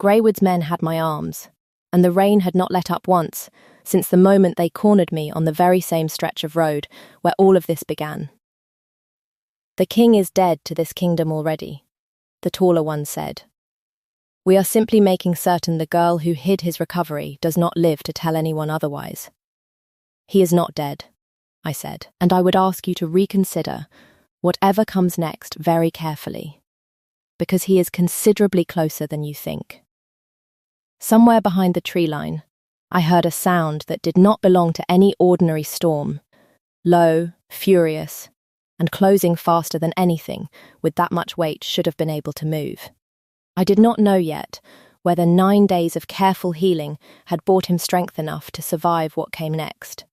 Greywood's men had my arms, and the rain had not let up once since the moment they cornered me on the very same stretch of road where all of this began. "The king is dead to this kingdom already," the taller one said. "We are simply making certain the girl who hid his recovery does not live to tell anyone otherwise." "He is not dead," I said, "and I would ask you to reconsider whatever comes next very carefully, because he is considerably closer than you think." Somewhere behind the tree line, I heard a sound that did not belong to any ordinary storm, low, furious, and closing faster than anything with that much weight should have been able to move. I did not know yet whether 9 days of careful healing had brought him strength enough to survive what came next.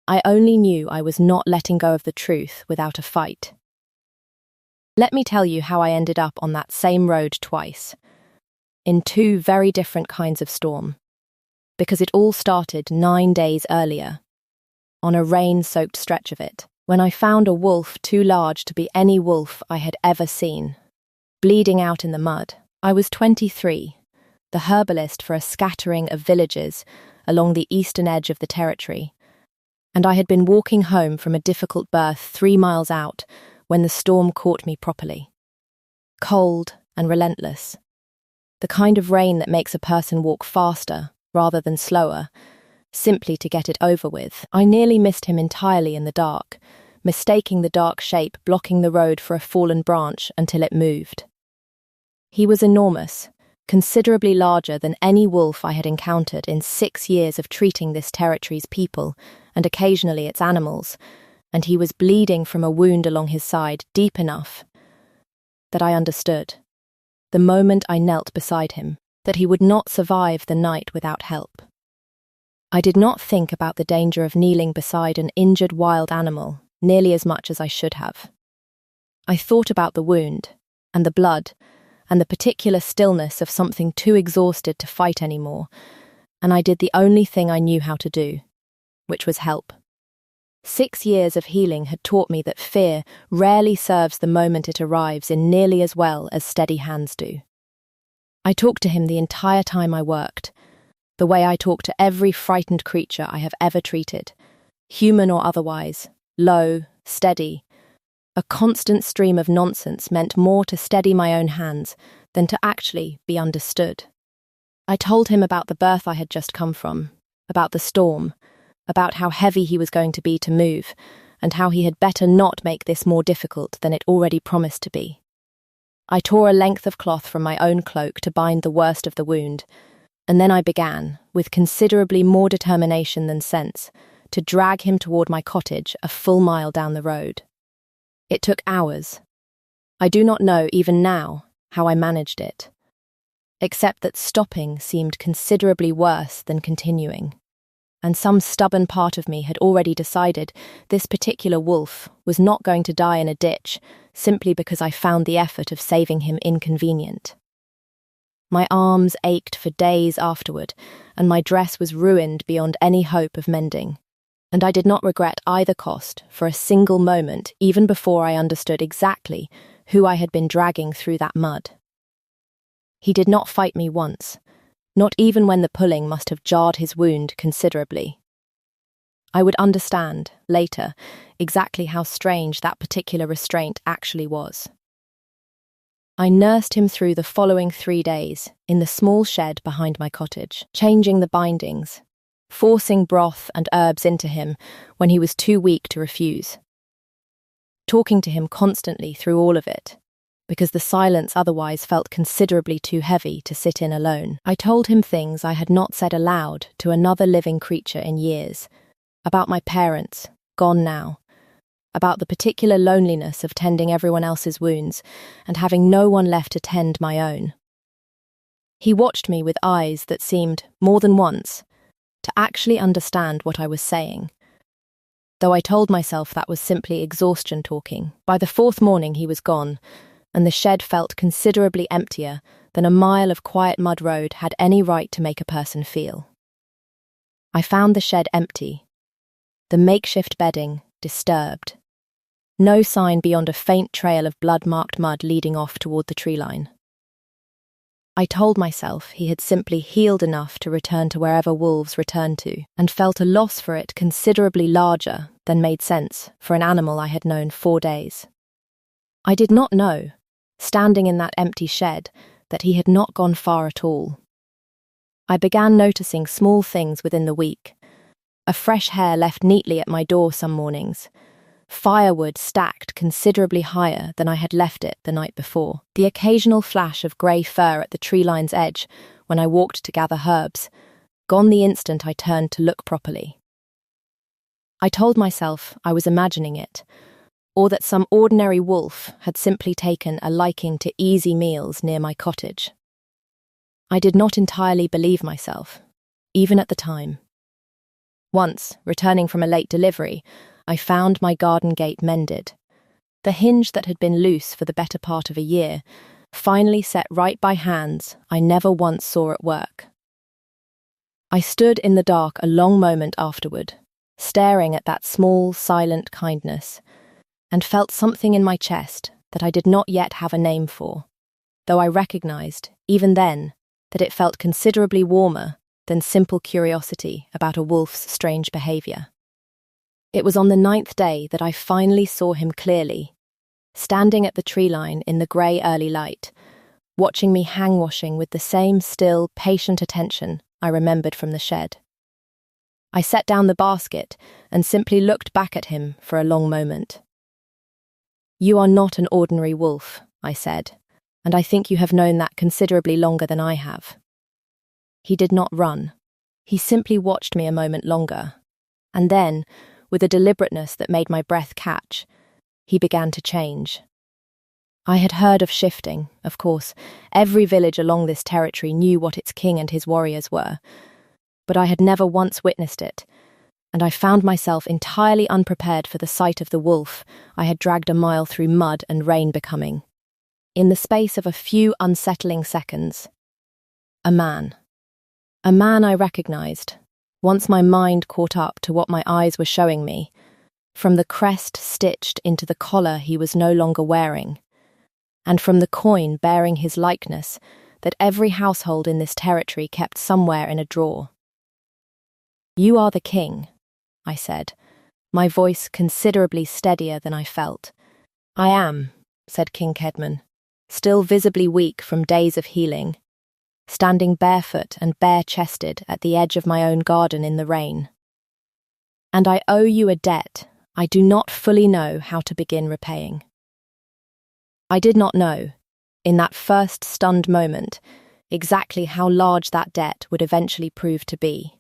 I only knew I was not letting go of the truth without a fight. Let me tell you how I ended up on that same road twice, in 2 very different kinds of storm, because it all started 9 days earlier, on a rain-soaked stretch of it, when I found a wolf too large to be any wolf I had ever seen, bleeding out in the mud. I was 23, the herbalist for a scattering of villages along the eastern edge of the territory, and I had been walking home from a difficult birth 3 miles out when the storm caught me properly. Cold and relentless. The kind of rain that makes a person walk faster rather than slower, simply to get it over with. I nearly missed him entirely in the dark, mistaking the dark shape blocking the road for a fallen branch until it moved. He was enormous, considerably larger than any wolf I had encountered in 6 years of treating this territory's people and occasionally its animals, and he was bleeding from a wound along his side deep enough that I understood, the moment I knelt beside him, that he would not survive the night without help. I did not think about the danger of kneeling beside an injured wild animal nearly as much as I should have. I thought about the wound, and the blood, and the particular stillness of something too exhausted to fight anymore, and I did the only thing I knew how to do, which was help. 6 years of healing had taught me that fear rarely serves the moment it arrives in nearly as well as steady hands do. I talked to him the entire time I worked, the way I talk to every frightened creature I have ever treated, human or otherwise, low, steady. A constant stream of nonsense meant more to steady my own hands than to actually be understood. I told him about the birth I had just come from, about the storm, about how heavy he was going to be to move, and how he had better not make this more difficult than it already promised to be. I tore a length of cloth from my own cloak to bind the worst of the wound, and then I began, with considerably more determination than sense, to drag him toward my cottage a full mile down the road. It took hours. I do not know, even now, how I managed it, except that stopping seemed considerably worse than continuing, and some stubborn part of me had already decided this particular wolf was not going to die in a ditch simply because I found the effort of saving him inconvenient. My arms ached for days afterward, and my dress was ruined beyond any hope of mending, and I did not regret either cost for a single moment even before I understood exactly who I had been dragging through that mud. He did not fight me once, not even when the pulling must have jarred his wound considerably. I would understand, later, exactly how strange that particular restraint actually was. I nursed him through the following 3 days in the small shed behind my cottage, changing the bindings, forcing broth and herbs into him when he was too weak to refuse, talking to him constantly through all of it, because the silence otherwise felt considerably too heavy to sit in alone. I told him things I had not said aloud to another living creature in years, about my parents, gone now, about the particular loneliness of tending everyone else's wounds and having no one left to tend my own. He watched me with eyes that seemed, more than once, to actually understand what I was saying, though I told myself that was simply exhaustion talking. By the 4th morning he was gone, and the shed felt considerably emptier than a mile of quiet mud road had any right to make a person feel. I found the shed empty, the makeshift bedding disturbed, no sign beyond a faint trail of blood-marked mud leading off toward the tree line. I told myself he had simply healed enough to return to wherever wolves return to, and felt a loss for it considerably larger than made sense for an animal I had known 4 days. I did not know, standing in that empty shed, that he had not gone far at all. I began noticing small things within the week. A fresh hair left neatly at my door some mornings. Firewood stacked considerably higher than I had left it the night before. The occasional flash of grey fur at the tree line's edge when I walked to gather herbs, gone the instant I turned to look properly. I told myself I was imagining it, or that some ordinary wolf had simply taken a liking to easy meals near my cottage. I did not entirely believe myself, even at the time. Once, returning from a late delivery, I found my garden gate mended. The hinge that had been loose for the better part of a year, finally set right by hands I never once saw at work. I stood in the dark a long moment afterward, staring at that small, silent kindness, and felt something in my chest that I did not yet have a name for, though I recognized, even then, that it felt considerably warmer than simple curiosity about a wolf's strange behavior. It was on the 9th day that I finally saw him clearly, standing at the tree line in the grey early light, watching me hang-washing with the same still, patient attention I remembered from the shed. I set down the basket and simply looked back at him for a long moment. "You are not an ordinary wolf," I said, "and I think you have known that considerably longer than I have." He did not run. He simply watched me a moment longer, and then, with a deliberateness that made my breath catch, he began to change. I had heard of shifting, of course. Every village along this territory knew what its king and his warriors were, but I had never once witnessed it, and I found myself entirely unprepared for the sight of the wolf I had dragged a mile through mud and rain becoming. In the space of a few unsettling seconds, a man. A man I recognized, once my mind caught up to what my eyes were showing me, from the crest stitched into the collar he was no longer wearing, and from the coin bearing his likeness that every household in this territory kept somewhere in a drawer. "You are the king," I said, my voice considerably steadier than I felt. "I am," said King Kedman, still visibly weak from days of healing, standing barefoot and bare-chested at the edge of my own garden in the rain. "And I owe you a debt I do not fully know how to begin repaying." I did not know, in that first stunned moment, exactly how large that debt would eventually prove to be.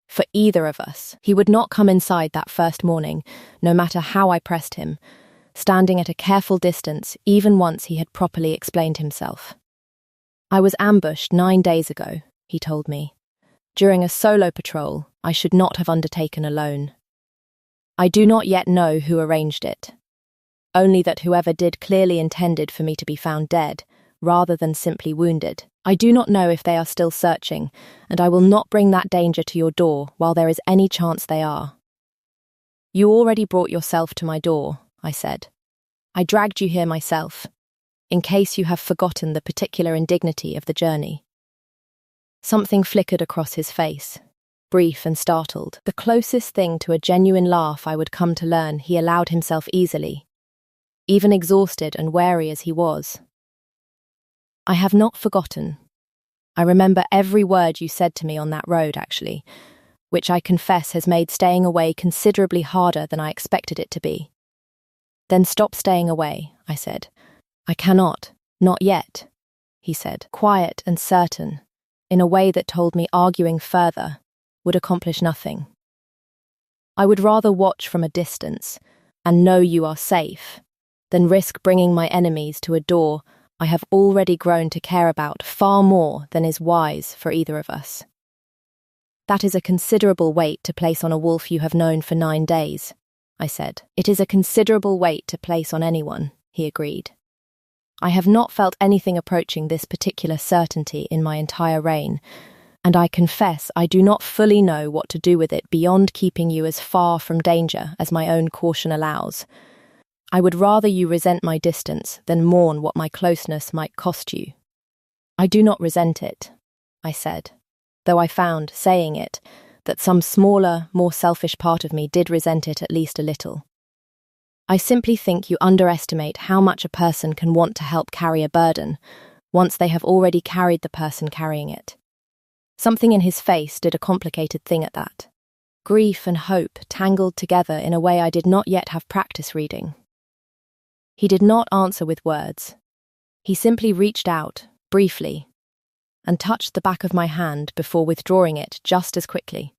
For either of us, he would not come inside that first morning, no matter how I pressed him, standing at a careful distance even once he had properly explained himself. "I was ambushed 9 days ago," he told me, "during a solo patrol I should not have undertaken alone. I do not yet know who arranged it, only that whoever did clearly intended for me to be found dead, rather than simply wounded. I do not know if they are still searching, and I will not bring that danger to your door while there is any chance they are." "You already brought yourself to my door," I said. "I dragged you here myself, in case you have forgotten the particular indignity of the journey." Something flickered across his face, brief and startled, the closest thing to a genuine laugh I would come to learn he allowed himself easily, even exhausted and weary as he was. "I have not forgotten. I remember every word you said to me on that road, actually, which I confess has made staying away considerably harder than I expected it to be." "Then stop staying away," I said. "I cannot, not yet," he said, quiet and certain, in a way that told me arguing further would accomplish nothing. "I would rather watch from a distance and know you are safe than risk bringing my enemies to a door I have already grown to care about far more than is wise for either of us." "That is a considerable weight to place on a wolf you have known for 9 days, I said. "It is a considerable weight to place on anyone," he agreed. "I have not felt anything approaching this particular certainty in my entire reign, and I confess I do not fully know what to do with it beyond keeping you as far from danger as my own caution allows. I would rather you resent my distance than mourn what my closeness might cost you." I do not resent it, I said, though I found, saying it, that some smaller, more selfish part of me did resent it at least a little. I simply think you underestimate how much a person can want to help carry a burden once they have already carried the person carrying it. Something in his face did a complicated thing at that. Grief and hope tangled together in a way I did not yet have practice reading. He did not answer with words. He simply reached out, briefly, and touched the back of my hand before withdrawing it just as quickly,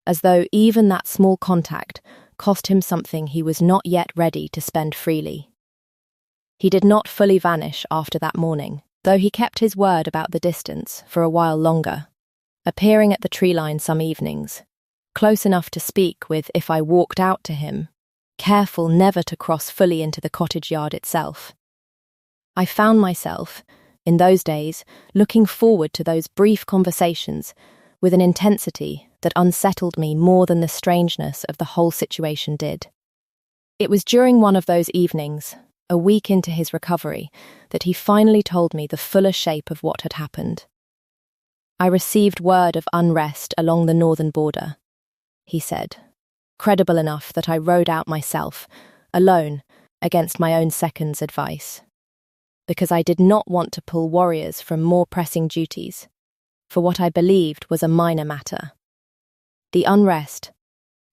as though even that small contact cost him something he was not yet ready to spend freely. He did not fully vanish after that morning, though he kept his word about the distance for a while longer, appearing at the treeline some evenings, close enough to speak with if I walked out to him, careful never to cross fully into the cottage yard itself. I found myself, in those days, looking forward to those brief conversations with an intensity that unsettled me more than the strangeness of the whole situation did. It was during one of those evenings, a week into his recovery, that he finally told me the fuller shape of what had happened. I received word of unrest along the northern border, he said, credible enough that I rode out myself, alone, against my own second's advice, because I did not want to pull warriors from more pressing duties, for what I believed was a minor matter. The unrest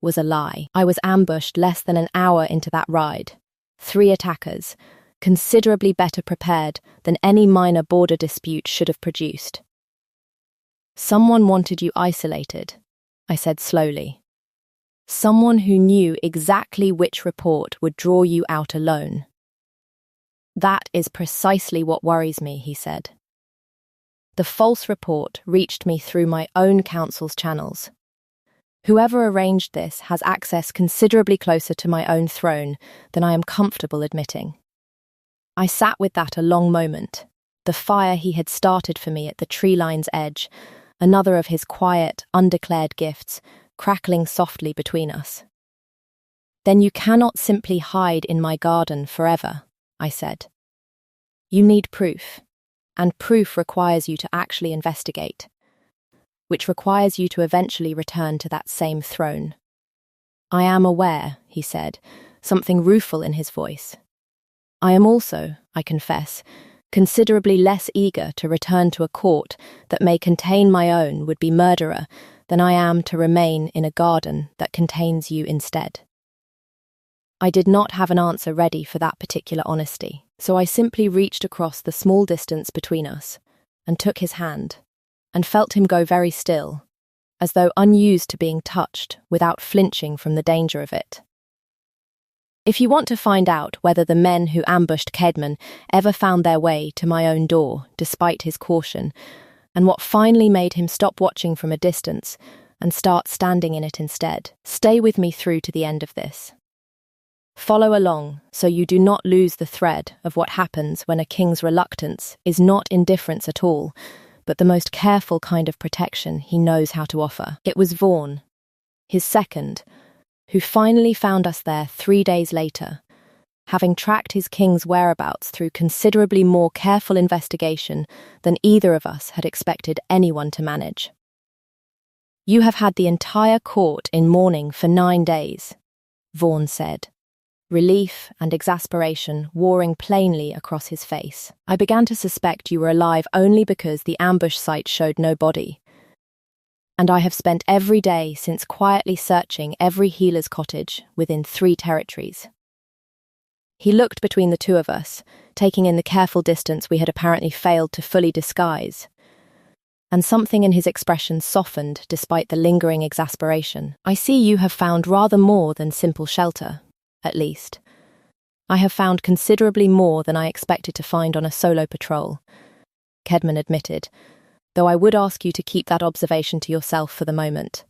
was a lie. I was ambushed less than an hour into that ride. 3 attackers, considerably better prepared than any minor border dispute should have produced. Someone wanted you isolated, I said slowly. Someone who knew exactly which report would draw you out alone. That is precisely what worries me, he said. The false report reached me through my own counsel's channels. Whoever arranged this has access considerably closer to my own throne than I am comfortable admitting. I sat with that a long moment, the fire he had started for me at the tree line's edge, another of his quiet, undeclared gifts, crackling softly between us. Then you cannot simply hide in my garden forever, I said. You need proof, and proof requires you to actually investigate, which requires you to eventually return to that same throne. I am aware, he said, something rueful in his voice. I am also, I confess, considerably less eager to return to a court that may contain my own would-be murderer than I am to remain in a garden that contains you instead. I did not have an answer ready for that particular honesty, so I simply reached across the small distance between us and took his hand, and felt him go very still, as though unused to being touched without flinching from the danger of it. If you want to find out whether the men who ambushed Kedman ever found their way to my own door despite his caution, and what finally made him stop watching from a distance and start standing in it instead, stay with me through to the end of this. Follow along so you do not lose the thread of what happens when a king's reluctance is not indifference at all, but the most careful kind of protection he knows how to offer. It was Vaughan, his second, who finally found us there 3 days later, having tracked his king's whereabouts through considerably more careful investigation than either of us had expected anyone to manage. You have had the entire court in mourning for 9 days, Vaughan said, relief and exasperation warring plainly across his face. I began to suspect you were alive only because the ambush site showed no body. And I have spent every day since quietly searching every healer's cottage within 3 territories. He looked between the two of us, taking in the careful distance we had apparently failed to fully disguise. And something in his expression softened despite the lingering exasperation. I see you have found rather more than simple shelter. At least. I have found considerably more than I expected to find on a solo patrol, Kedman admitted, though I would ask you to keep that observation to yourself for the moment.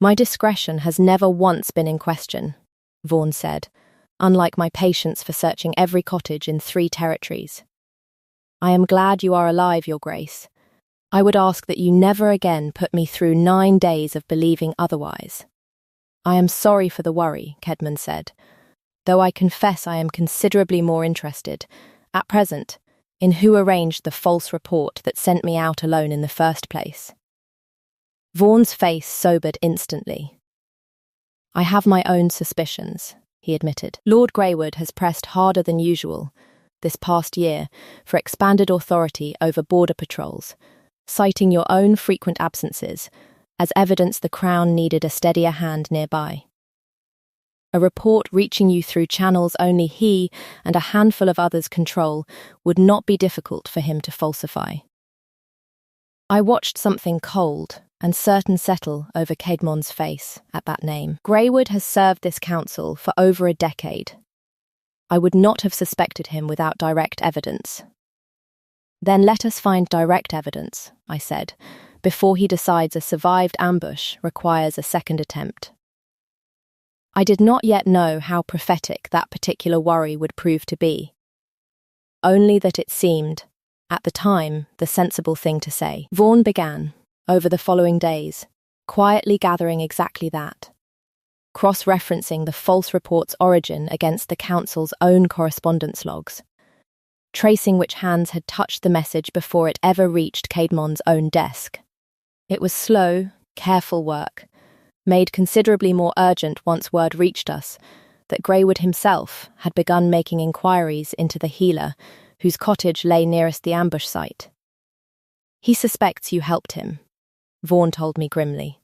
My discretion has never once been in question, Vaughan said, unlike my patience for searching every cottage in 3 territories. I am glad you are alive, Your Grace. I would ask that you never again put me through 9 days of believing otherwise. I am sorry for the worry, Kedman said, though I confess I am considerably more interested, at present, in who arranged the false report that sent me out alone in the first place. Vaughan's face sobered instantly. "I have my own suspicions," he admitted. "Lord Greywood has pressed harder than usual this past year for expanded authority over border patrols, citing your own frequent absences as evidence the Crown needed a steadier hand nearby. A report reaching you through channels only he and a handful of others control would not be difficult for him to falsify." I watched something cold and certain settle over Caedmon's face at that name. Greywood has served this council for over a decade. I would not have suspected him without direct evidence. "Then let us find direct evidence," I said, "before he decides a survived ambush requires a second attempt." I did not yet know how prophetic that particular worry would prove to be. Only that it seemed, at the time, the sensible thing to say. Vaughan began, over the following days, quietly gathering exactly that, cross-referencing the false report's origin against the council's own correspondence logs, tracing which hands had touched the message before it ever reached Caedmon's own desk. It was slow, careful work, made considerably more urgent once word reached us that Greywood himself had begun making inquiries into the healer whose cottage lay nearest the ambush site. "He suspects you helped him," Vaughan told me grimly.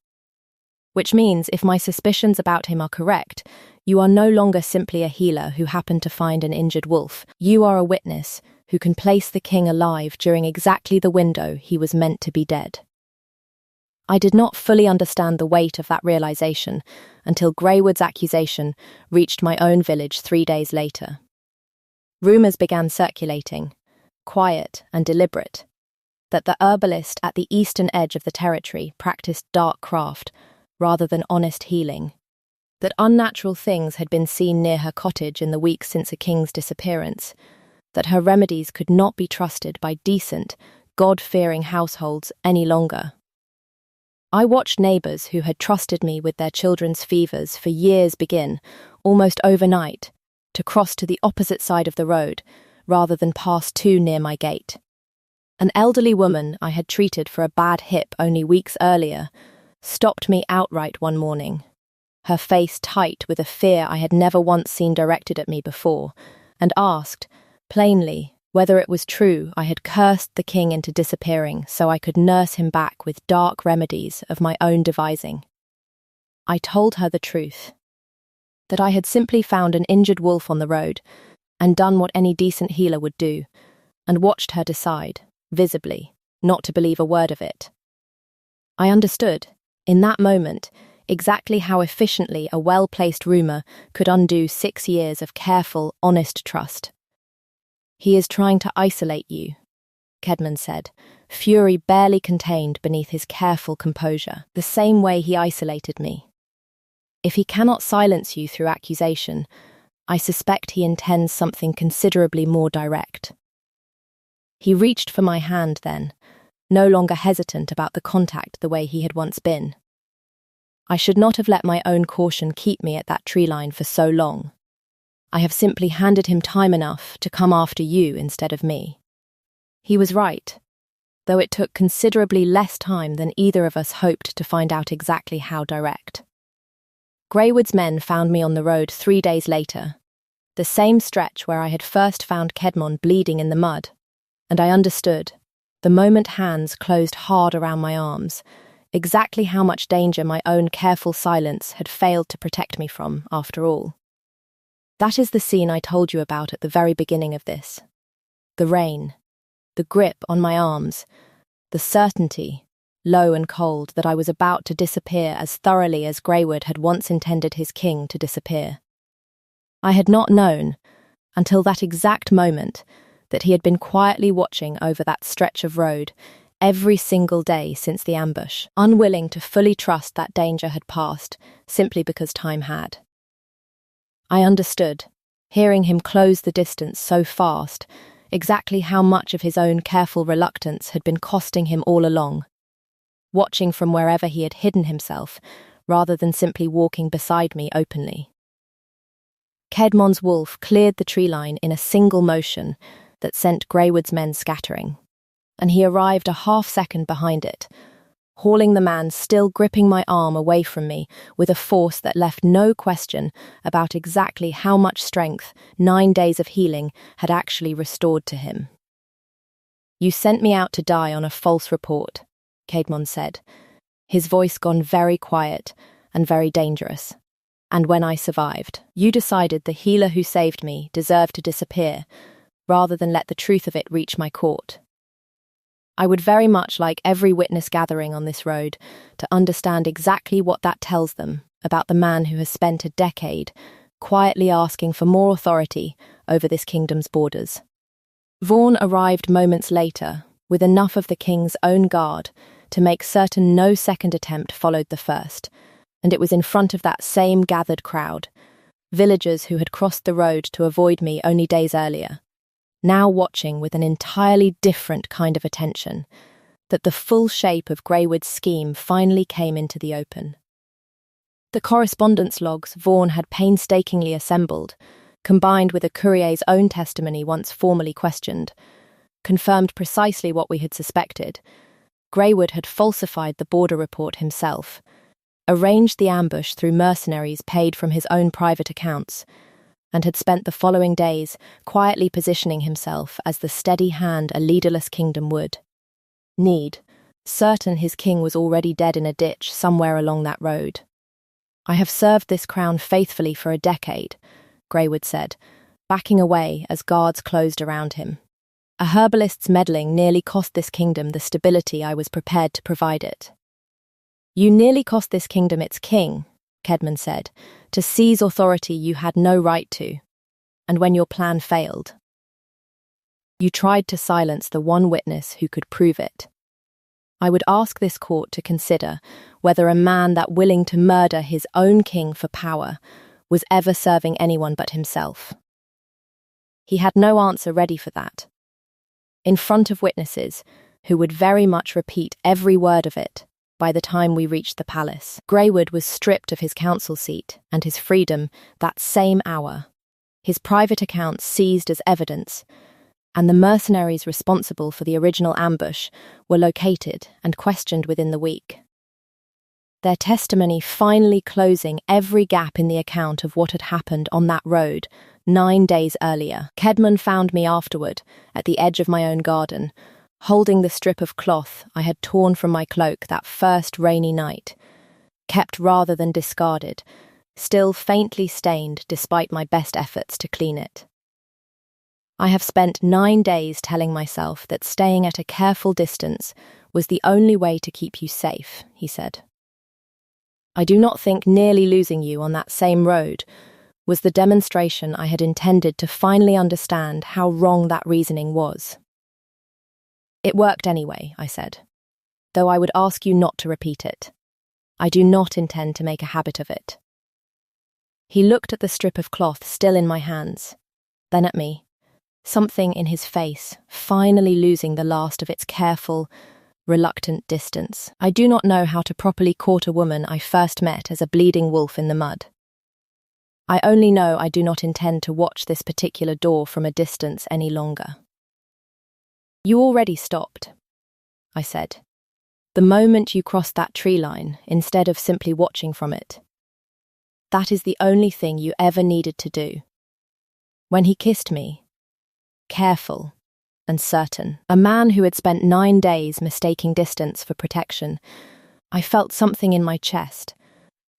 "Which means, if my suspicions about him are correct, you are no longer simply a healer who happened to find an injured wolf. You are a witness who can place the king alive during exactly the window he was meant to be dead." I did not fully understand the weight of that realization until Greywood's accusation reached my own village 3 days later. Rumours began circulating, quiet and deliberate, that the herbalist at the eastern edge of the territory practiced dark craft rather than honest healing, that unnatural things had been seen near her cottage in the weeks since a king's disappearance, that her remedies could not be trusted by decent, God-fearing households any longer. I watched neighbours who had trusted me with their children's fevers for years begin, almost overnight, to cross to the opposite side of the road rather than pass too near my gate. An elderly woman I had treated for a bad hip only weeks earlier stopped me outright one morning, her face tight with a fear I had never once seen directed at me before, and asked, plainly, whether it was true I had cursed the king into disappearing so I could nurse him back with dark remedies of my own devising. I told her the truth, that I had simply found an injured wolf on the road and done what any decent healer would do, and watched her decide, visibly, not to believe a word of it. I understood, in that moment, exactly how efficiently a well-placed rumour could undo 6 years of careful, honest trust. "He is trying to isolate you," Caedmon said, fury barely contained beneath his careful composure, the same way he isolated me. "If he cannot silence you through accusation, I suspect he intends something considerably more direct." He reached for my hand then, no longer hesitant about the contact the way he had once been. I should not have let my own caution keep me at that tree line for so long. I have simply handed him time enough to come after you instead of me. He was right, though it took considerably less time than either of us hoped to find out exactly how direct. Greywood's men found me on the road 3 days later, the same stretch where I had first found Caedmon bleeding in the mud, and I understood, the moment hands closed hard around my arms, exactly how much danger my own careful silence had failed to protect me from, after all. That is the scene I told you about at the very beginning of this. The rain, the grip on my arms, the certainty, low and cold, that I was about to disappear as thoroughly as Greywood had once intended his king to disappear. I had not known, until that exact moment, that he had been quietly watching over that stretch of road every single day since the ambush, unwilling to fully trust that danger had passed simply because time had. I understood, hearing him close the distance so fast, exactly how much of his own careful reluctance had been costing him all along, watching from wherever he had hidden himself, rather than simply walking beside me openly. Caedmon's wolf cleared the tree line in a single motion, that sent Greywood's men scattering, and he arrived a half-second behind it, hauling the man still gripping my arm away from me with a force that left no question about exactly how much strength 9 days of healing had actually restored to him. "You sent me out to die on a false report," Caedmon said, his voice gone very quiet and very dangerous. "And when I survived, you decided the healer who saved me deserved to disappear, rather than let the truth of it reach my court. I would very much like every witness gathering on this road to understand exactly what that tells them about the man who has spent a decade quietly asking for more authority over this kingdom's borders." Vaughan arrived moments later with enough of the king's own guard to make certain no second attempt followed the first, and it was in front of that same gathered crowd, villagers who had crossed the road to avoid me only days earlier, now watching with an entirely different kind of attention, that the full shape of Greywood's scheme finally came into the open. The correspondence logs Vaughan had painstakingly assembled, combined with a courier's own testimony once formally questioned, confirmed precisely what we had suspected. Greywood had falsified the border report himself, arranged the ambush through mercenaries paid from his own private accounts, and had spent the following days quietly positioning himself as the steady hand a leaderless kingdom would need, certain his king was already dead in a ditch somewhere along that road. "I have served this crown faithfully for a decade," Greywood said, backing away as guards closed around him. "A herbalist's meddling nearly cost this kingdom the stability I was prepared to provide it." "You nearly cost this kingdom its king," Caedmon said, "to seize authority you had no right to, and when your plan failed, you tried to silence the one witness who could prove it. I would ask this court to consider whether a man that willing to murder his own king for power was ever serving anyone but himself." He had no answer ready for that. In front of witnesses, who would very much repeat every word of it, by the time we reached the palace, Greywood was stripped of his council seat and his freedom that same hour, his private accounts seized as evidence, and the mercenaries responsible for the original ambush were located and questioned within the week. Their testimony finally closing every gap in the account of what had happened on that road 9 days earlier. Caedmon found me afterward at the edge of my own garden, holding the strip of cloth I had torn from my cloak that first rainy night, kept rather than discarded, still faintly stained despite my best efforts to clean it. "I have spent 9 days telling myself that staying at a careful distance was the only way to keep you safe," he said. "I do not think nearly losing you on that same road was the demonstration I had intended to finally understand how wrong that reasoning was." "It worked anyway," I said, "though I would ask you not to repeat it. I do not intend to make a habit of it." He looked at the strip of cloth still in my hands, then at me, something in his face finally losing the last of its careful, reluctant distance. "I do not know how to properly court a woman I first met as a bleeding wolf in the mud. I only know I do not intend to watch this particular door from a distance any longer." "You already stopped," I said, "the moment you crossed that tree line instead of simply watching from it. That is the only thing you ever needed to do." When he kissed me, careful and certain, a man who had spent 9 days mistaking distance for protection, I felt something in my chest,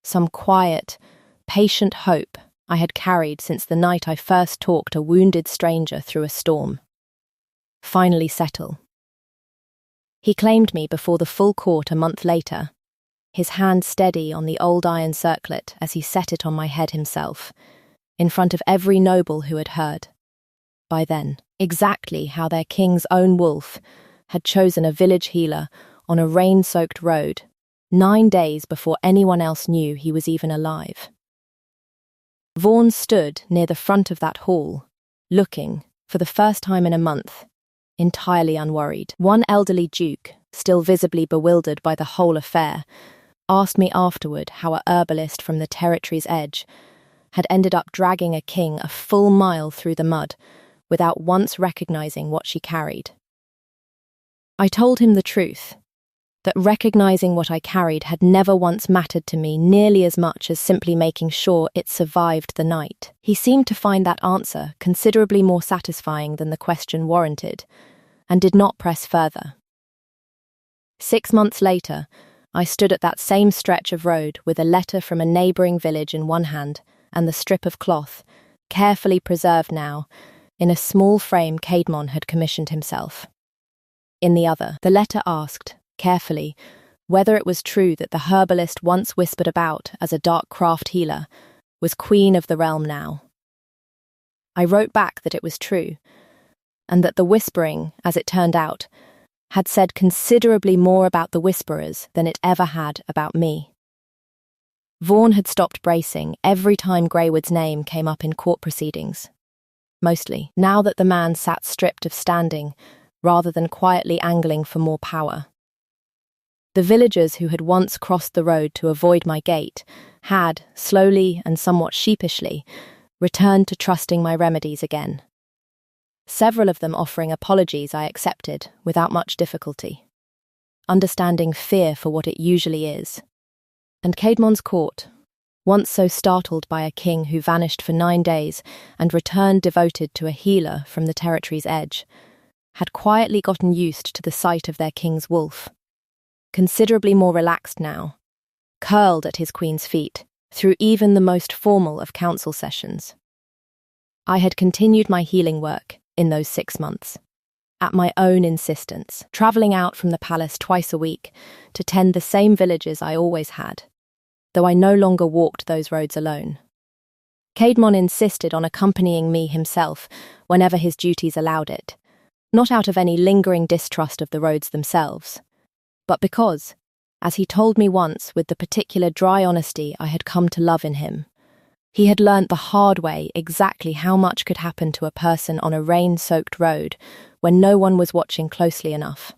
some quiet, patient hope I had carried since the night I first talked a wounded stranger through a storm, finally settle. He claimed me before the full court a month later, his hand steady on the old iron circlet as he set it on my head himself, in front of every noble who had heard, by then, exactly how their king's own wolf had chosen a village healer on a rain-soaked road 9 days before anyone else knew he was even alive. Vaughan stood near the front of that hall, looking, for the first time in a month, entirely unworried. One elderly duke, still visibly bewildered by the whole affair, asked me afterward how a herbalist from the territory's edge had ended up dragging a king a full mile through the mud without once recognizing what she carried. I told him the truth, that recognizing what I carried had never once mattered to me nearly as much as simply making sure it survived the night. He seemed to find that answer considerably more satisfying than the question warranted, and did not press further. 6 months later, I stood at that same stretch of road with a letter from a neighbouring village in one hand and the strip of cloth, carefully preserved now, in a small frame Caedmon had commissioned himself. In the other, the letter asked, carefully, whether it was true that the herbalist once whispered about as a dark craft healer was queen of the realm now. I wrote back that it was true, and that the whispering, as it turned out, had said considerably more about the whisperers than it ever had about me. Vaughan had stopped bracing every time Greywood's name came up in court proceedings. Mostly, now that the man sat stripped of standing, rather than quietly angling for more power. The villagers who had once crossed the road to avoid my gate had, slowly and somewhat sheepishly, returned to trusting my remedies again. Several of them offering apologies I accepted without much difficulty, understanding fear for what it usually is. And Caedmon's court, once so startled by a king who vanished for 9 days and returned devoted to a healer from the territory's edge, had quietly gotten used to the sight of their king's wolf, considerably more relaxed now, curled at his queen's feet through even the most formal of council sessions. I had continued my healing work in those 6 months, at my own insistence, travelling out from the palace twice a week to tend the same villages I always had, though I no longer walked those roads alone. Caedmon insisted on accompanying me himself whenever his duties allowed it, not out of any lingering distrust of the roads themselves, but because, as he told me once with the particular dry honesty I had come to love in him, he had learnt the hard way exactly how much could happen to a person on a rain-soaked road when no one was watching closely enough.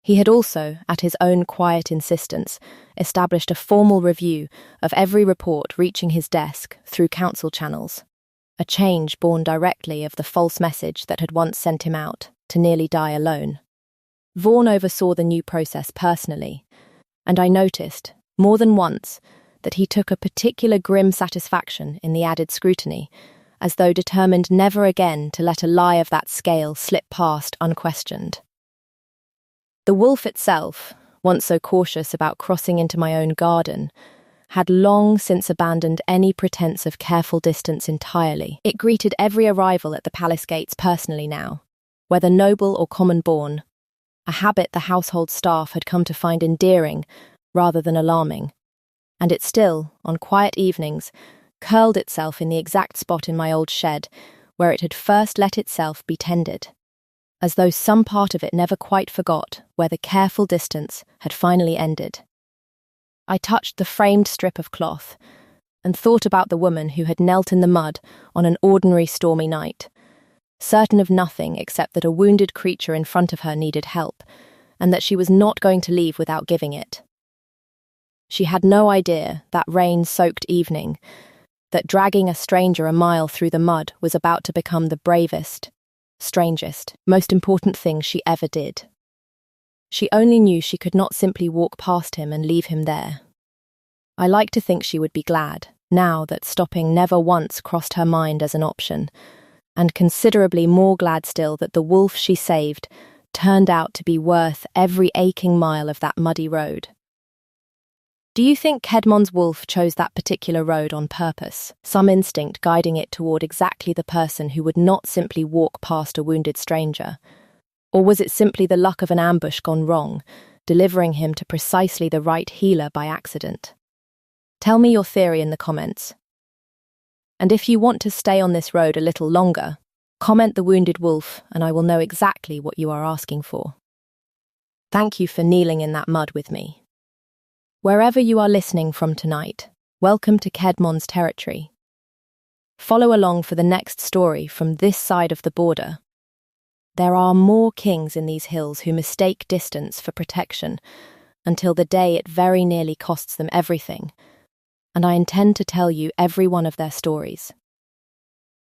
He had also, at his own quiet insistence, established a formal review of every report reaching his desk through council channels, a change born directly of the false message that had once sent him out to nearly die alone. Vaughan oversaw the new process personally, and I noticed, more than once, that he took a particular grim satisfaction in the added scrutiny, as though determined never again to let a lie of that scale slip past unquestioned. The wolf itself, once so cautious about crossing into my own garden, had long since abandoned any pretense of careful distance entirely. It greeted every arrival at the palace gates personally now, whether noble or common-born, a habit the household staff had come to find endearing rather than alarming, and it still, on quiet evenings, curled itself in the exact spot in my old shed where it had first let itself be tended, as though some part of it never quite forgot where the careful distance had finally ended. I touched the framed strip of cloth and thought about the woman who had knelt in the mud on an ordinary stormy night, certain of nothing except that a wounded creature in front of her needed help, and that she was not going to leave without giving it. She had no idea, that rain-soaked evening, that dragging a stranger a mile through the mud was about to become the bravest, strangest, most important thing she ever did. She only knew she could not simply walk past him and leave him there. I like to think she would be glad, now that stopping never once crossed her mind as an option, and considerably more glad still that the wolf she saved turned out to be worth every aching mile of that muddy road. Do you think Caedmon's wolf chose that particular road on purpose, some instinct guiding it toward exactly the person who would not simply walk past a wounded stranger? Or was it simply the luck of an ambush gone wrong, delivering him to precisely the right healer by accident? Tell me your theory in the comments. And if you want to stay on this road a little longer, comment the wounded wolf and I will know exactly what you are asking for. Thank you for kneeling in that mud with me. Wherever you are listening from tonight, welcome to Caedmon's territory. Follow along for the next story from this side of the border. There are more kings in these hills who mistake distance for protection until the day it very nearly costs them everything, and I intend to tell you every one of their stories.